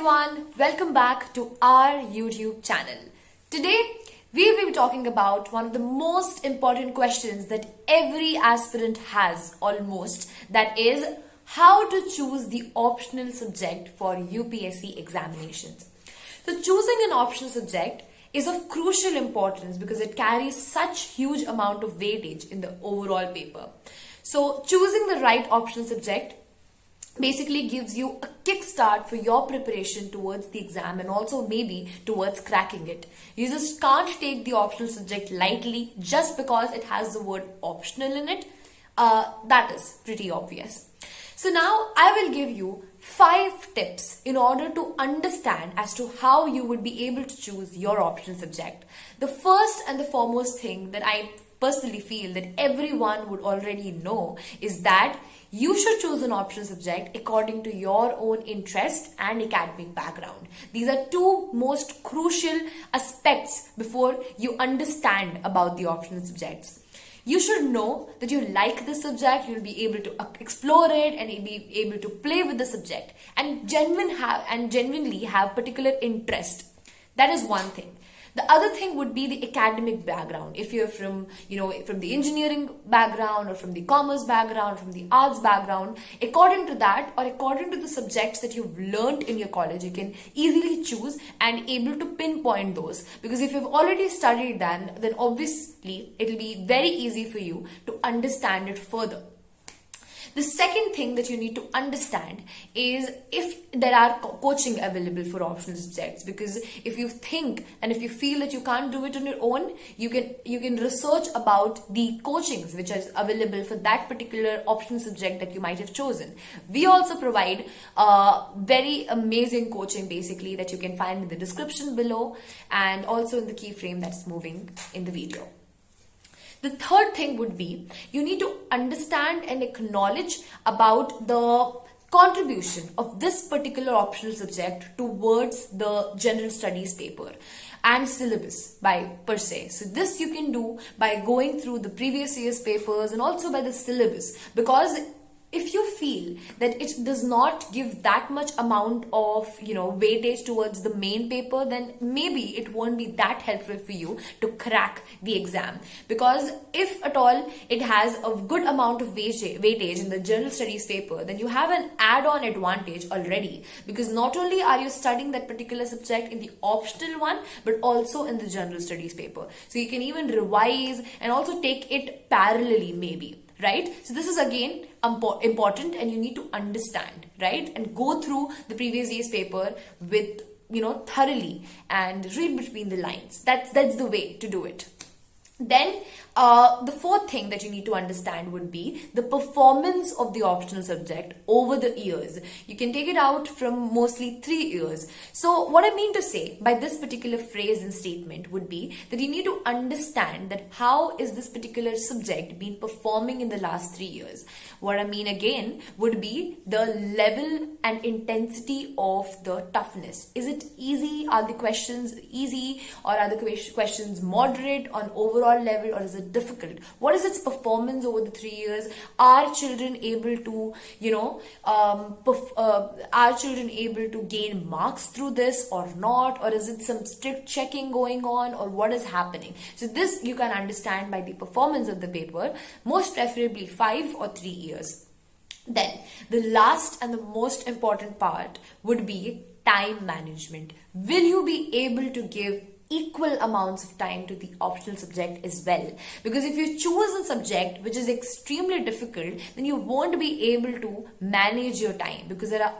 everyone, welcome back to our YouTube channel. Today we will be talking about one of the most important questions that every aspirant has almost, that is how to choose the optional subject for UPSC examinations. So choosing an optional subject is of crucial importance because it carries such huge amount of weightage in the overall paper. So choosing the right optional subject basically gives you a kickstart for your preparation towards the exam and also maybe towards cracking it. You just can't take the optional subject lightly just because it has the word optional in it. That is pretty obvious. So now I will give you 5 tips in order to understand as to how you would be able to choose your optional subject. The first and the foremost thing that I personally feel that everyone would already know is that you should choose an optional subject according to your own interest and academic background. These are two most crucial aspects before you understand about the optional subjects. You should know that you like the subject, you'll be able to explore it and you'll be able to play with the subject and genuinely have particular interest. That is one thing. The other thing would be the academic background. If you're from the engineering background or from the commerce background, from the arts background, according to that or according to the subjects that you've learned in your college, you can easily choose and able to pinpoint those. Because if you've already studied that, then obviously it'll be very easy for you to understand it further. The second thing that you need to understand is if there are coaching available for optional subjects, because if you think and if you feel that you can't do it on your own, you can research about the coachings which is available for that particular optional subject that you might have chosen. We also provide very amazing coaching basically that you can find in the description below and also in the keyframe that's moving in the video. The third thing would be you need to understand and acknowledge about the contribution of this particular optional subject towards the general studies paper and syllabus by per se. So this you can do by going through the previous year's papers and also by the syllabus, because if you feel that it does not give that much amount of weightage towards the main paper, then maybe it won't be that helpful for you to crack the exam. Because if at all it has a good amount of weightage in the general studies paper, then you have an add-on advantage already, because not only are you studying that particular subject in the optional one but also in the general studies paper, so you can even revise and also take it parallelly maybe. Right? So this is again important and you need to understand, right? And go through the previous year's paper with, thoroughly and read between the lines. That's the way to do it. Then the fourth thing that you need to understand would be the performance of the optional subject over the years. You can take it out from mostly 3 years. So what I mean to say by this particular phrase and statement would be that you need to understand that how is this particular subject been performing in the last 3 years. What I mean again would be the level and intensity of the toughness. Is it easy? Are the questions easy, or are the questions moderate on overall level, or is it difficult? What is its performance over the 3 years? Are children able to gain marks through this or not, or is it some strict checking going on, or what is happening? So this you can understand by the performance of the paper, most preferably 5 or 3 years. Then the last and the most important part would be time management. Will you be able to give equal amounts of time to the optional subject as well? Because if you choose a subject which is extremely difficult, then you won't be able to manage your time, because there are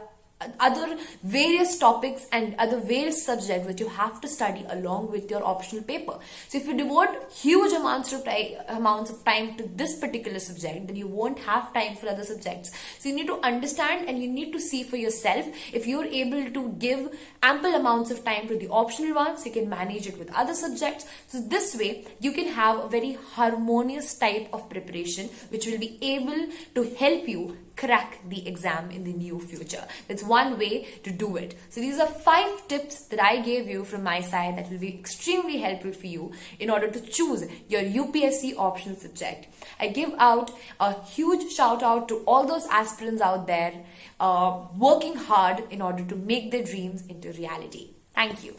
other various topics and other various subjects that you have to study along with your optional paper. So if you devote huge amounts of time to this particular subject, then you won't have time for other subjects. So you need to understand and you need to see for yourself if you're able to give ample amounts of time to the optional ones, you can manage it with other subjects. So this way you can have a very harmonious type of preparation which will be able to help you crack the exam in the near future. That's one way to do it. So these are 5 tips that I gave you from my side that will be extremely helpful for you in order to choose your UPSC optional subject. I give out a huge shout out to all those aspirants out there working hard in order to make their dreams into reality. Thank you.